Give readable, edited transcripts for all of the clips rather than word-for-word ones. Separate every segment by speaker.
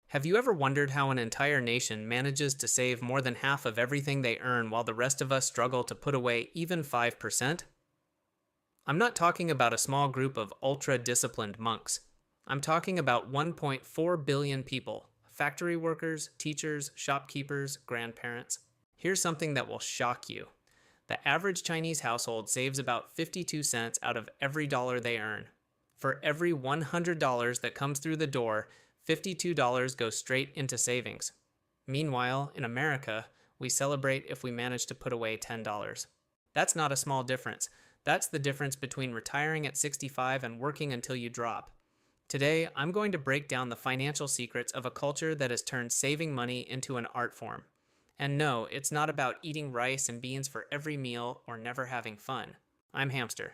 Speaker 1: Have you ever wondered how an entire nation manages to save more than half of everything they earn while the rest of us struggle to put away even 5%? I'm not talking about a small group of ultra-disciplined monks. I'm talking about 1.4 billion people, factory workers, teachers, shopkeepers, grandparents. Here's something that will shock you. The average Chinese household saves about 52 cents out of every dollar they earn. For every $100 that comes through the door, $52 goes straight into savings. Meanwhile, in America, we celebrate if we manage to put away $10. That's not a small difference. That's the difference between retiring at 65 and working until you drop. Today, I'm going to break down the financial secrets of a culture that has turned saving money into an art form. And no, it's not about eating rice and beans for every meal or never having fun. I'm Hamster.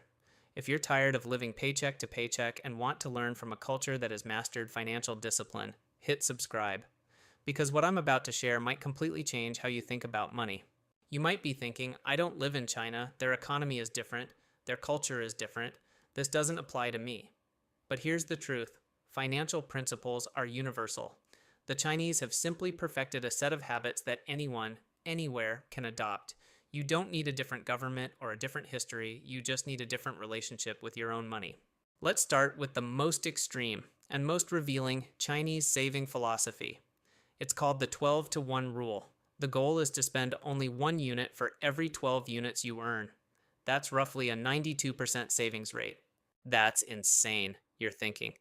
Speaker 1: If you're tired of living paycheck to paycheck and want to learn from a culture that has mastered financial discipline, hit subscribe. Because what I'm about to share might completely change how you think about money. You might be thinking, I don't live in China, their economy is different, their culture is different, this doesn't apply to me. But here's the truth, financial principles are universal. The Chinese have simply perfected a set of habits that anyone, anywhere, can adopt. You don't need a different government or a different history, you just need a different relationship with your own money. Let's start with the most extreme and most revealing Chinese saving philosophy. It's called the 12-to-1 rule. The goal is to spend only 1 unit for every 12 units you earn. That's roughly a 92% savings rate. That's insane, you're thinking.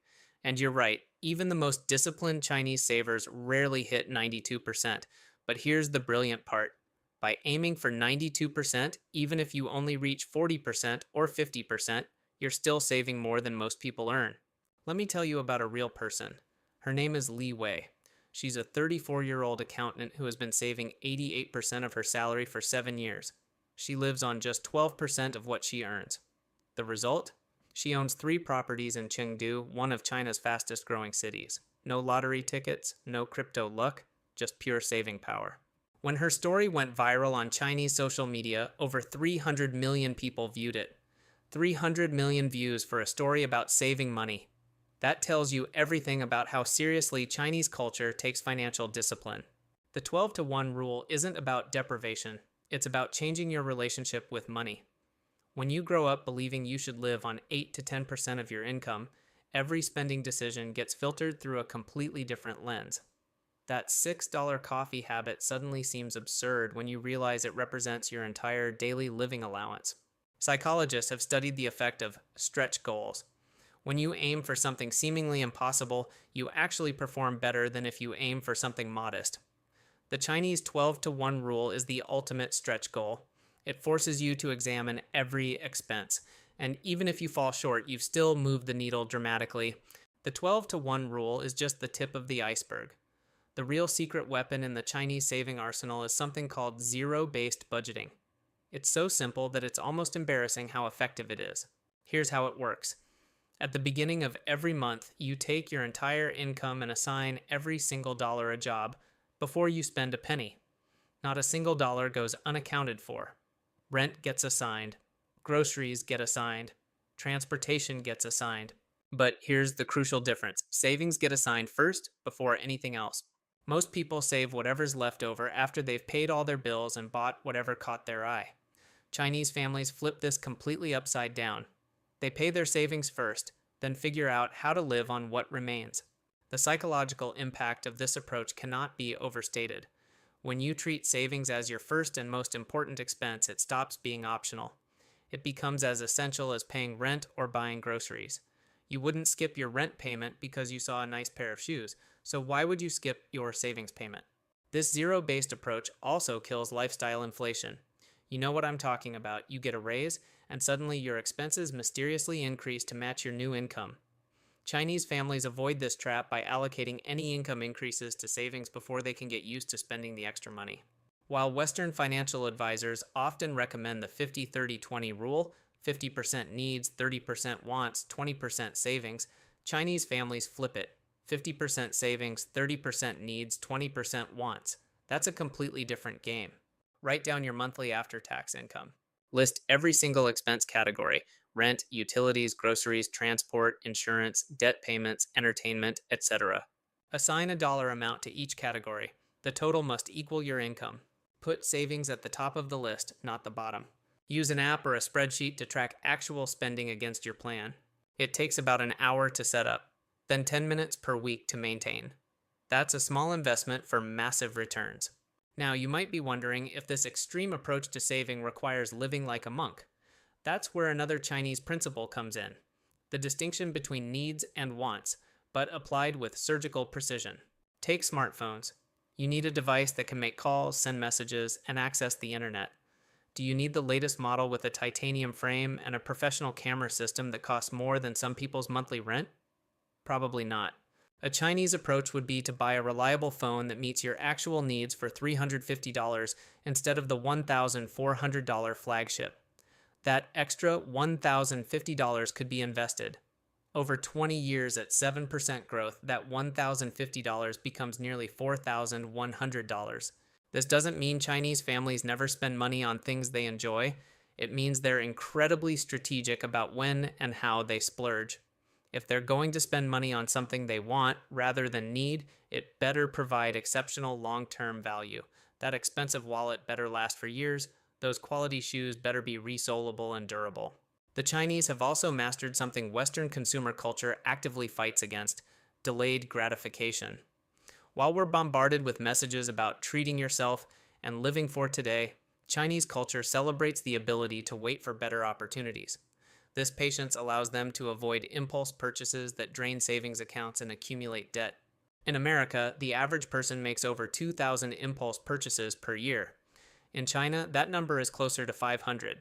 Speaker 1: And you're right, even the most disciplined Chinese savers rarely hit 92%. But here's the brilliant part. By aiming for 92%, even if you only reach 40% or 50%, you're still saving more than most people earn. Let me tell you about a real person. Her name is Li Wei. She's a 34-year-old accountant who has been saving 88% of her salary for 7 years. She lives on just 12% of what she earns. The result? She owns 3 properties in Chengdu, one of China's fastest growing cities. No lottery tickets, no crypto luck, just pure saving power. When her story went viral on Chinese social media, over 300 million people viewed it. 300 million views for a story about saving money. That tells you everything about how seriously Chinese culture takes financial discipline. The 12-to-1 rule isn't about deprivation, it's about changing your relationship with money. When you grow up believing you should live on 8 to 10% of your income, every spending decision gets filtered through a completely different lens. That $6 coffee habit suddenly seems absurd when you realize it represents your entire daily living allowance. Psychologists have studied the effect of stretch goals. When you aim for something seemingly impossible, you actually perform better than if you aim for something modest. The Chinese 12-to-1 rule is the ultimate stretch goal. It forces you to examine every expense, and even if you fall short, you've still moved the needle dramatically. The 12-to-1 rule is just the tip of the iceberg. The real secret weapon in the Chinese saving arsenal is something called zero-based budgeting. It's so simple that it's almost embarrassing how effective it is. Here's how it works. At the beginning of every month, you take your entire income and assign every single dollar a job before you spend a penny. Not a single dollar goes unaccounted for. Rent gets assigned. Groceries get assigned. Transportation gets assigned. But here's the crucial difference. Savings get assigned first before anything else. Most people save whatever's left over after they've paid all their bills and bought whatever caught their eye. Chinese families flip this completely upside down. They pay their savings first, then figure out how to live on what remains. The psychological impact of this approach cannot be overstated. When you treat savings as your first and most important expense, it stops being optional. It becomes as essential as paying rent or buying groceries. You wouldn't skip your rent payment because you saw a nice pair of shoes, so why would you skip your savings payment? This zero-based approach also kills lifestyle inflation. You know what I'm talking about. You get a raise, and suddenly your expenses mysteriously increase to match your new income. Chinese families avoid this trap by allocating any income increases to savings before they can get used to spending the extra money. While Western financial advisors often recommend the 50-30-20 rule, 50% needs, 30% wants, 20% savings, Chinese families flip it. 50% savings, 30% needs, 20% wants. That's a completely different game. Write down your monthly after-tax income. List every single expense category: rent, utilities, groceries, transport, insurance, debt payments, entertainment, etc. Assign a dollar amount to each category. The total must equal your income. Put savings at the top of the list, not the bottom. Use an app or a spreadsheet to track actual spending against your plan. It takes about an hour to set up, then 10 minutes per week to maintain. That's a small investment for massive returns. Now, you might be wondering if this extreme approach to saving requires living like a monk. That's where another Chinese principle comes in: the distinction between needs and wants, but applied with surgical precision. Take smartphones. You need a device that can make calls, send messages, and access the internet. Do you need the latest model with a titanium frame and a professional camera system that costs more than some people's monthly rent? Probably not. A Chinese approach would be to buy a reliable phone that meets your actual needs for $350 instead of the $1,400 flagship. That extra $1,050 could be invested. Over 20 years at 7% growth, that $1,050 becomes nearly $4,100. This doesn't mean Chinese families never spend money on things they enjoy. It means they're incredibly strategic about when and how they splurge. If they're going to spend money on something they want rather than need, it better provide exceptional long-term value. That expensive wallet better last for years. Those quality shoes better be resolable and durable. The Chinese have also mastered something Western consumer culture actively fights against: delayed gratification. While we're bombarded with messages about treating yourself and living for today, Chinese culture celebrates the ability to wait for better opportunities. This patience allows them to avoid impulse purchases that drain savings accounts and accumulate debt. In America, the average person makes over 2,000 impulse purchases per year. In China, that number is closer to 500.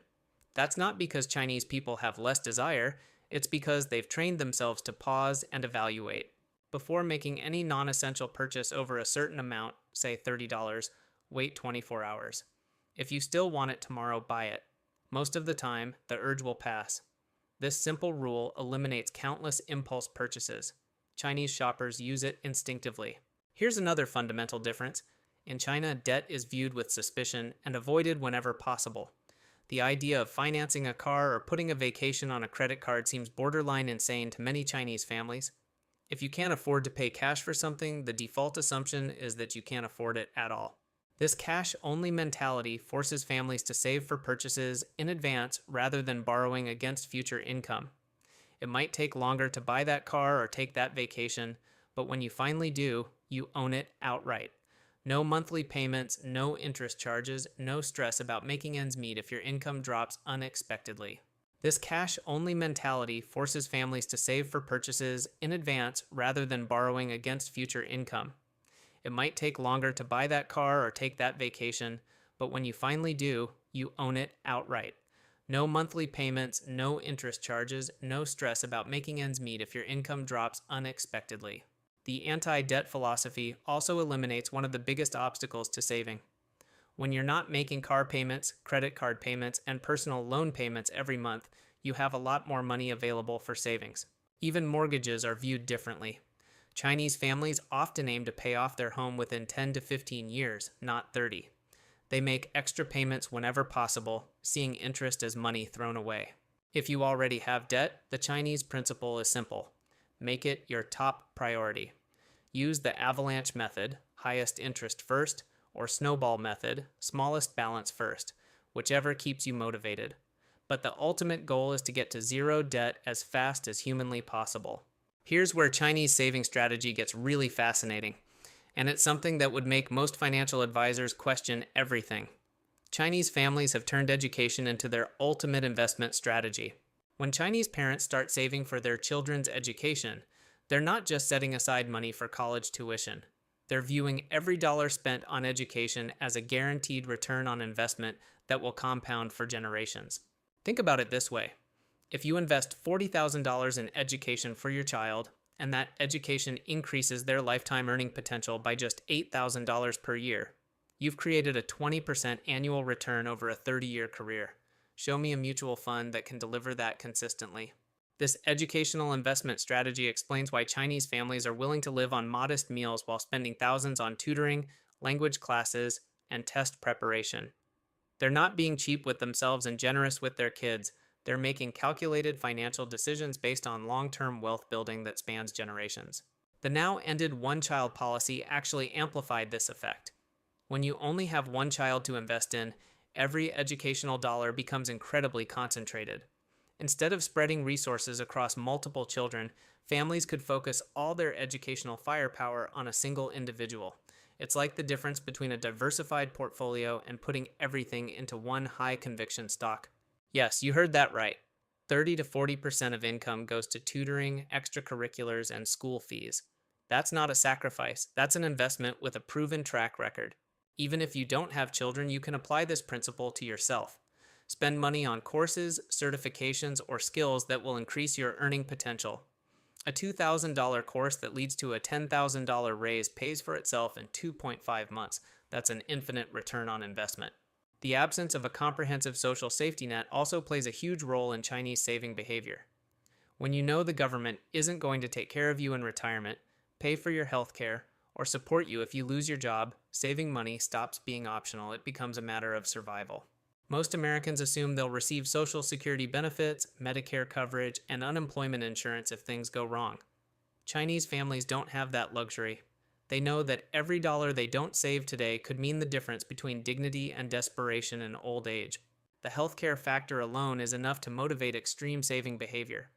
Speaker 1: That's not because Chinese people have less desire, it's because they've trained themselves to pause and evaluate. Before making any non-essential purchase over a certain amount, say $30, wait 24 hours. If you still want it tomorrow, buy it. Most of the time, the urge will pass. This simple rule eliminates countless impulse purchases. Chinese shoppers use it instinctively. Here's another fundamental difference. In China, debt is viewed with suspicion and avoided whenever possible. The idea of financing a car or putting a vacation on a credit card seems borderline insane to many Chinese families. If you can't afford to pay cash for something, the default assumption is that you can't afford it at all. This cash-only mentality forces families to save for purchases in advance rather than borrowing against future income. It might take longer to buy that car or take that vacation, but when you finally do, you own it outright. No monthly payments, no interest charges, no stress about making ends meet if your income drops unexpectedly. This cash-only mentality forces families to save for purchases in advance rather than borrowing against future income. It might take longer to buy that car or take that vacation, but when you finally do, you own it outright. No monthly payments, no interest charges, no stress about making ends meet if your income drops unexpectedly. The anti-debt philosophy also eliminates one of the biggest obstacles to saving. When you're not making car payments, credit card payments, and personal loan payments every month, you have a lot more money available for savings. Even mortgages are viewed differently. Chinese families often aim to pay off their home within 10 to 15 years, not 30. They make extra payments whenever possible, seeing interest as money thrown away. If you already have debt, the Chinese principle is simple. Make it your top priority. Use the avalanche method, highest interest first, or snowball method, smallest balance first, whichever keeps you motivated. But the ultimate goal is to get to zero debt as fast as humanly possible. Here's where Chinese saving strategy gets really fascinating, and it's something that would make most financial advisors question everything. Chinese families have turned education into their ultimate investment strategy. When Chinese parents start saving for their children's education, they're not just setting aside money for college tuition. They're viewing every dollar spent on education as a guaranteed return on investment that will compound for generations. Think about it this way. If you invest $40,000 in education for your child, and that education increases their lifetime earning potential by just $8,000 per year, you've created a 20% annual return over a 30-year career. Show me a mutual fund that can deliver that consistently. This educational investment strategy explains why Chinese families are willing to live on modest meals while spending thousands on tutoring, language classes, and test preparation. They're not being cheap with themselves and generous with their kids. They're making calculated financial decisions based on long-term wealth building that spans generations. The now ended one-child policy actually amplified this effect. When you only have one child to invest in, every educational dollar becomes incredibly concentrated. Instead of spreading resources across multiple children, families could focus all their educational firepower on a single individual. It's like the difference between a diversified portfolio and putting everything into one high-conviction stock. Yes, you heard that right. 30 to 40% of income goes to tutoring, extracurriculars, and school fees. That's not a sacrifice, that's an investment with a proven track record. Even if you don't have children, you can apply this principle to yourself. Spend money on courses, certifications, or skills that will increase your earning potential. A $2,000 course that leads to a $10,000 raise pays for itself in 2.5 months. That's an infinite return on investment. The absence of a comprehensive social safety net also plays a huge role in Chinese saving behavior. When you know the government isn't going to take care of you in retirement, pay for your health care, or support you if you lose your job, saving money stops being optional. It becomes a matter of survival. Most Americans assume they'll receive Social Security benefits, Medicare coverage, and unemployment insurance if things go wrong. Chinese families don't have that luxury. They know that every dollar they don't save today could mean the difference between dignity and desperation in old age. The healthcare factor alone is enough to motivate extreme saving behavior.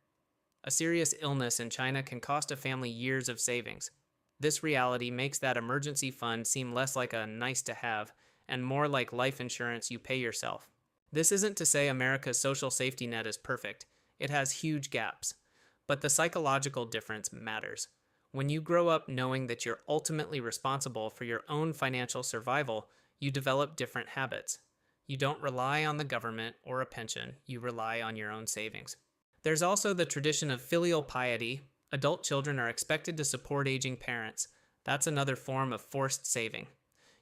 Speaker 1: A serious illness in China can cost a family years of savings. This reality makes that emergency fund seem less like a nice-to-have and more like life insurance you pay yourself. This isn't to say America's social safety net is perfect. It has huge gaps. But the psychological difference matters. When you grow up knowing that you're ultimately responsible for your own financial survival, you develop different habits. You don't rely on the government or a pension, you rely on your own savings. There's also the tradition of filial piety. Adult children are expected to support aging parents. That's another form of forced saving.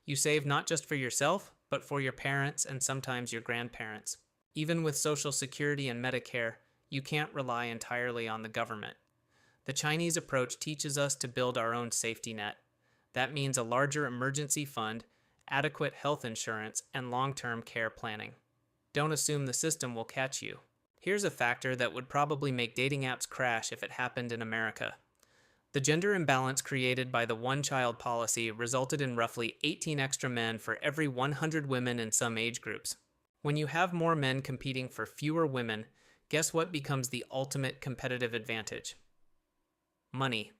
Speaker 1: You save not just for yourself, but for your parents and sometimes your grandparents. Even with Social Security and Medicare, you can't rely entirely on the government. The Chinese approach teaches us to build our own safety net. That means a larger emergency fund, adequate health insurance, and long-term care planning. Don't assume the system will catch you. Here's a factor that would probably make dating apps crash if it happened in America. The gender imbalance created by the one-child policy resulted in roughly 18 extra men for every 100 women in some age groups. When you have more men competing for fewer women, guess what becomes the ultimate competitive advantage? Money.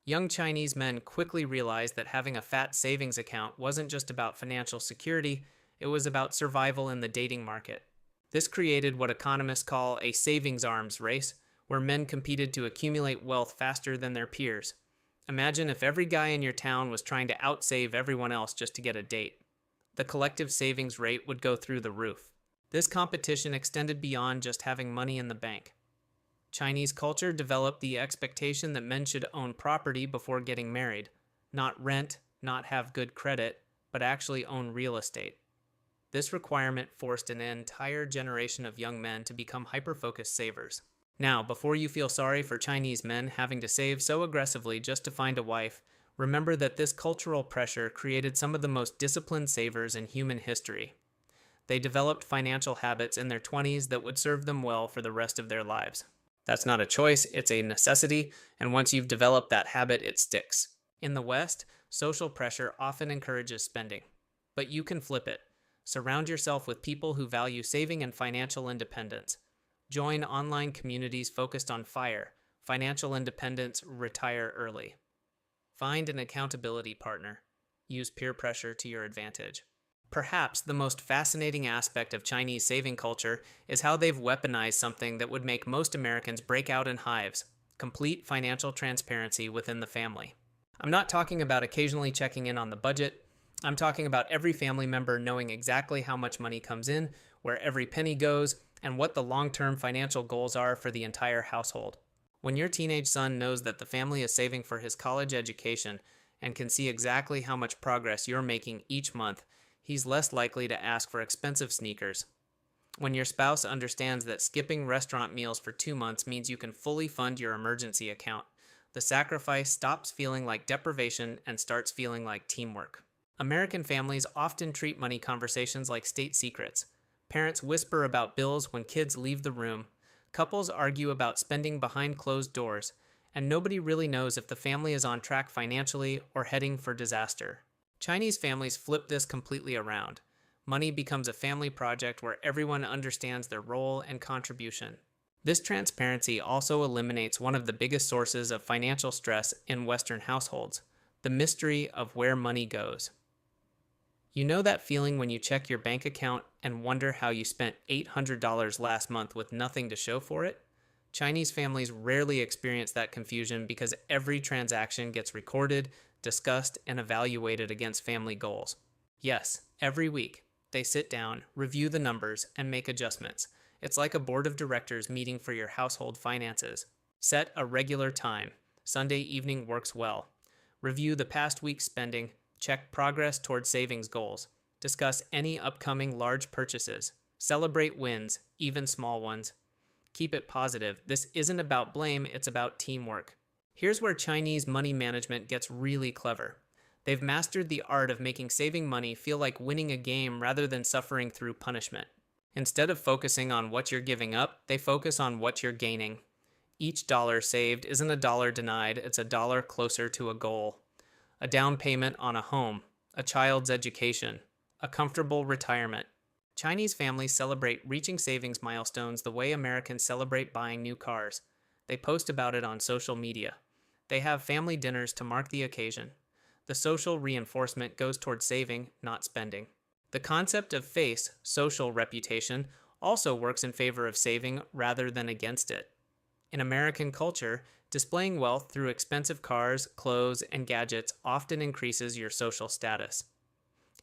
Speaker 1: Young Chinese men quickly realized that having a fat savings account wasn't just about financial security, it was about survival in the dating market. This created what economists call a savings arms race, where men competed to accumulate wealth faster than their peers. Imagine if every guy in your town was trying to outsave everyone else just to get a date. The collective savings rate would go through the roof. This competition extended beyond just having money in the bank. Chinese culture developed the expectation that men should own property before getting married, not rent, not have good credit, but actually own real estate. This requirement forced an entire generation of young men to become hyper-focused savers. Now, before you feel sorry for Chinese men having to save so aggressively just to find a wife, remember that this cultural pressure created some of the most disciplined savers in human history. They developed financial habits in their 20s that would serve them well for the rest of their lives. That's not a choice, it's a necessity, and once you've developed that habit, it sticks. In the West, social pressure often encourages spending. But you can flip it. Surround yourself with people who value saving and financial independence. Join online communities focused on FIRE, financial independence, retire early. Find an accountability partner. Use peer pressure to your advantage. Perhaps the most fascinating aspect of Chinese saving culture is how they've weaponized something that would make most Americans break out in hives: complete financial transparency within the family. I'm not talking about occasionally checking in on the budget. I'm talking about every family member knowing exactly how much money comes in, where every penny goes, and what the long-term financial goals are for the entire household. When your teenage son knows that the family is saving for his college education and can see exactly how much progress you're making each month, he's less likely to ask for expensive sneakers. When your spouse understands that skipping restaurant meals for 2 months means you can fully fund your emergency account, the sacrifice stops feeling like deprivation and starts feeling like teamwork. American families often treat money conversations like state secrets. Parents whisper about bills when kids leave the room. Couples argue about spending behind closed doors. and nobody really knows if the family is on track financially or heading for disaster. Chinese families flip this completely around. Money becomes a family project where everyone understands their role and contribution. This transparency also eliminates one of the biggest sources of financial stress in Western households: the mystery of where money goes. You know that feeling when you check your bank account and wonder how you spent $800 last month with nothing to show for it? Chinese families rarely experience that confusion because every transaction gets recorded, discussed, and evaluated against family goals. Yes, every week, they sit down, review the numbers, and make adjustments. It's like a board of directors meeting for your household finances. Set a regular time. Sunday evening works well. Review the past week's spending. Check progress towards savings goals. Discuss any upcoming large purchases. Celebrate wins, even small ones. Keep it positive. This isn't about blame, it's about teamwork. Here's where Chinese money management gets really clever. They've mastered the art of making saving money feel like winning a game rather than suffering through punishment. Instead of focusing on what you're giving up, they focus on what you're gaining. Each dollar saved isn't a dollar denied, it's a dollar closer to a goal. A down payment on a home, a child's education, a comfortable retirement. Chinese families celebrate reaching savings milestones the way Americans celebrate buying new cars. They post about it on social media. They have family dinners to mark the occasion. The social reinforcement goes toward saving, not spending. The concept of face, social reputation, also works in favor of saving rather than against it. In American culture, displaying wealth through expensive cars, clothes, and gadgets often increases your social status.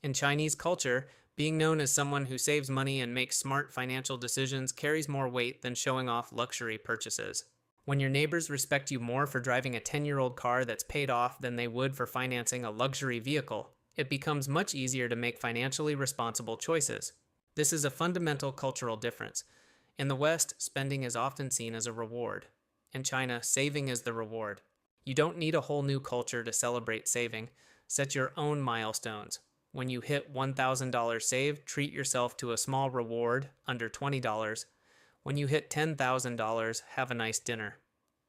Speaker 1: In Chinese culture, being known as someone who saves money and makes smart financial decisions carries more weight than showing off luxury purchases. When your neighbors respect you more for driving a 10-year-old car that's paid off than they would for financing a luxury vehicle, it becomes much easier to make financially responsible choices. This is a fundamental cultural difference. In the West, spending is often seen as a reward. In China, saving is the reward. You don't need a whole new culture to celebrate saving. Set your own milestones. When you hit $1,000 saved, treat yourself to a small reward, under $20. When you hit $10,000, have a nice dinner.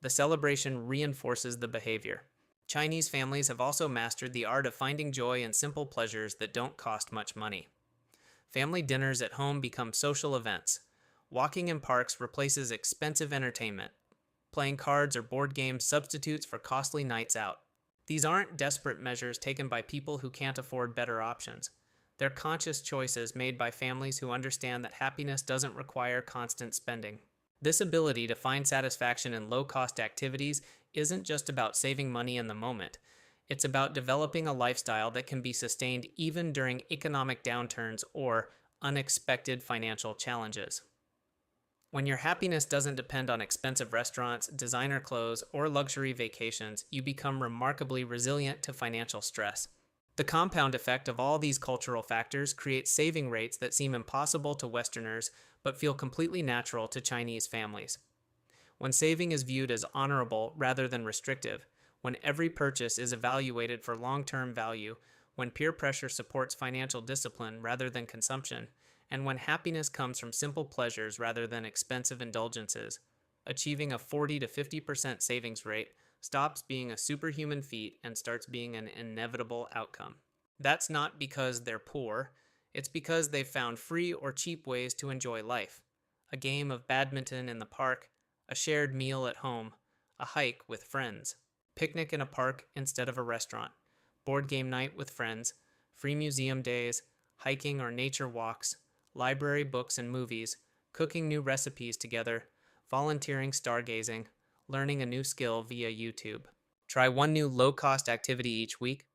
Speaker 1: The celebration reinforces the behavior. Chinese families have also mastered the art of finding joy in simple pleasures that don't cost much money. Family dinners at home become social events. Walking in parks replaces expensive entertainment. Playing cards or board games substitutes for costly nights out. These aren't desperate measures taken by people who can't afford better options. They're conscious choices made by families who understand that happiness doesn't require constant spending. This ability to find satisfaction in low-cost activities isn't just about saving money in the moment. It's about developing a lifestyle that can be sustained even during economic downturns or unexpected financial challenges. When your happiness doesn't depend on expensive restaurants, designer clothes, or luxury vacations, you become remarkably resilient to financial stress. The compound effect of all these cultural factors creates saving rates that seem impossible to Westerners but feel completely natural to Chinese families. When saving is viewed as honorable rather than restrictive, when every purchase is evaluated for long-term value, when peer pressure supports financial discipline rather than consumption, and when happiness comes from simple pleasures rather than expensive indulgences, achieving a 40 to 50% savings rate stops being a superhuman feat and starts being an inevitable outcome. That's not because they're poor, it's because they've found free or cheap ways to enjoy life. A game of badminton in the park, a shared meal at home, a hike with friends, picnic in a park instead of a restaurant, board game night with friends, free museum days, hiking or nature walks, library books and movies, cooking new recipes together, volunteering stargazing, learning a new skill via YouTube. Try one new low-cost activity each week.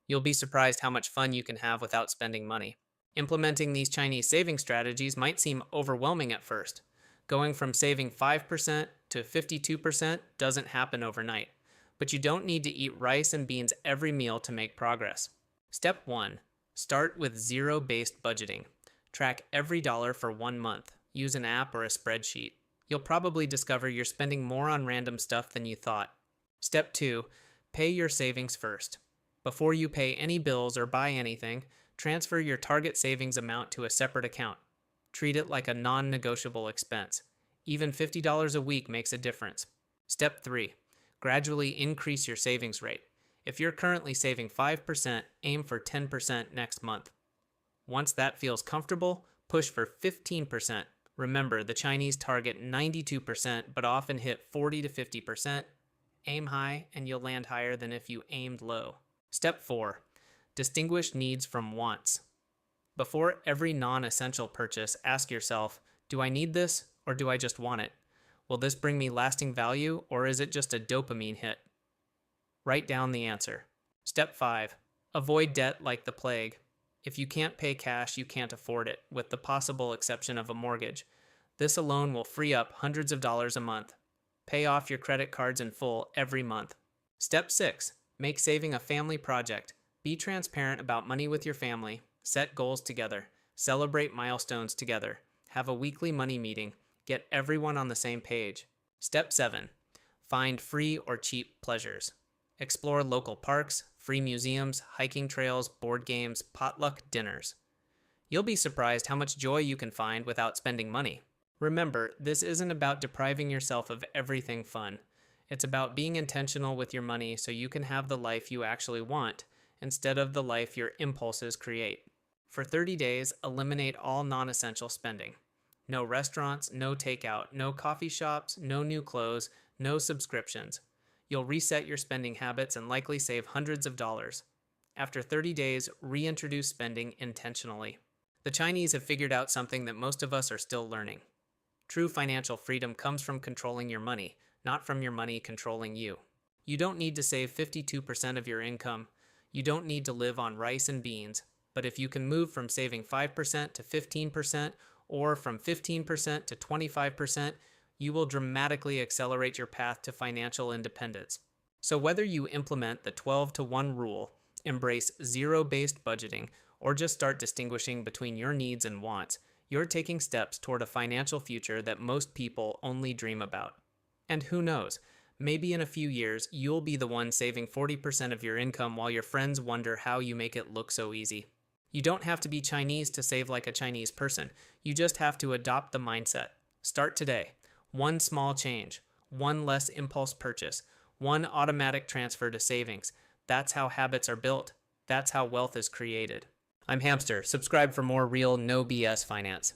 Speaker 1: You'll be surprised how much fun you can have without spending money. Implementing these Chinese saving strategies might seem overwhelming at first. Going from saving 5% to 52% doesn't happen overnight, but you don't need to eat rice and beans every meal to make progress. Step 1. Start with zero-based budgeting. Track every dollar for 1 month. Use an app or a spreadsheet. You'll probably discover you're spending more on random stuff than you thought. Step 2. Pay your savings first. Before you pay any bills or buy anything, transfer your target savings amount to a separate account. Treat it like a non-negotiable expense. Even $50 a week makes a difference. Step 3. Gradually increase your savings rate. If you're currently saving 5%, aim for 10% next month. Once that feels comfortable, push for 15%. Remember, the Chinese target 92%, but often hit 40 to 50%. Aim high, and you'll land higher than if you aimed low. Step 4. Distinguish needs from wants. Before every non-essential purchase, ask yourself, do I need this, or do I just want it? Will this bring me lasting value, or is it just a dopamine hit? Write down the answer. Step 5. Avoid debt like the plague. If you can't pay cash, you can't afford it, with the possible exception of a mortgage. This alone will free up hundreds of dollars a month. Pay off your credit cards in full every month. Step 6. Make saving a family project. Be transparent about money with your family. Set goals together. Celebrate milestones together. Have a weekly money meeting. Get everyone on the same page. Step 7. Find free or cheap pleasures. Explore local parks, free museums, hiking trails, board games, potluck dinners. You'll be surprised how much joy you can find without spending money. Remember, this isn't about depriving yourself of everything fun. It's about being intentional with your money so you can have the life you actually want, instead of the life your impulses create. For 30 days, eliminate all non-essential spending. No restaurants, no takeout, no coffee shops, no new clothes, no subscriptions. You'll reset your spending habits and likely save hundreds of dollars. After 30 days, reintroduce spending intentionally. The Chinese have figured out something that most of us are still learning. True financial freedom comes from controlling your money, not from your money controlling you. You don't need to save 52% of your income. You don't need to live on rice and beans. But if you can move from saving 5% to 15%, or from 15% to 25%, you will dramatically accelerate your path to financial independence. So whether you implement the 12-to-1 rule, embrace zero-based budgeting, or just start distinguishing between your needs and wants, you're taking steps toward a financial future that most people only dream about. And who knows, maybe in a few years, you'll be the one saving 40% of your income while your friends wonder how you make it look so easy. You don't have to be Chinese to save like a Chinese person. You just have to adopt the mindset. Start today. One small change, one less impulse purchase, one automatic transfer to savings. That's how habits are built. That's how wealth is created. I'm Hamster. Subscribe for more real, no BS finance.